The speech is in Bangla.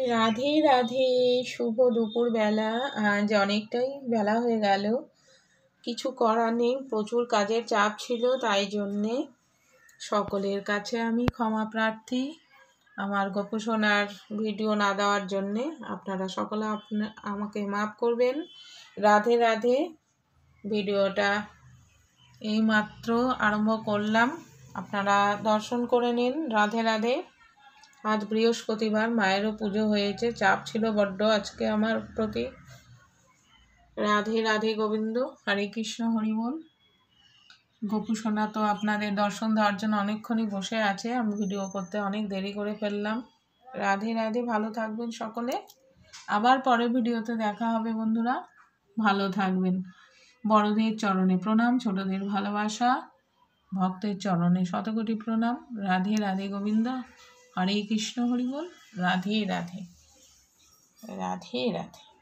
রাধে রাধে, শুভ দুপুরবেলা। আজ অনেকটাই বেলা হয়ে গেল। কিছু করার নেই, প্রচুর কাজের চাপ ছিল, তাই জন্যে সকলের কাছে আমি ক্ষমা প্রার্থী আমার গোপসোনার ভিডিও না দেওয়ার জন্যে। আপনারা সকলে আমাকে মাফ করবেন। রাধে রাধে। ভিডিওটা এইমাত্র আরম্ভ করলাম, আপনারা দর্শন করে নিন। রাধে রাধে। আজ বৃহস্পতিবার, মায়েরও পুজো হয়েছে, চাপ ছিল বড্ড আজকে আমার প্রতি। রাধে রাধে গোবিন্দ, হরে কৃষ্ণ, হরি বল। গোপুসোনা তো আপনাদের দর্শন দেওয়ার জন্য অনেকক্ষণই বসে আছে, আমি ভিডিও করতে অনেক দেরি করে ফেললাম। রাধে রাধে, ভালো থাকবেন সকলে। আবার পরের ভিডিওতে দেখা হবে বন্ধুরা, ভালো থাকবেন। বড়দের চরণে প্রণাম, ছোটদের ভালোবাসা, ভক্তের চরণে শতকোটি প্রণাম। রাধে রাধে গোবিন্দ, হরে কৃষ্ণ, হরি বল। রাধে রাধে, রাধে রাধে।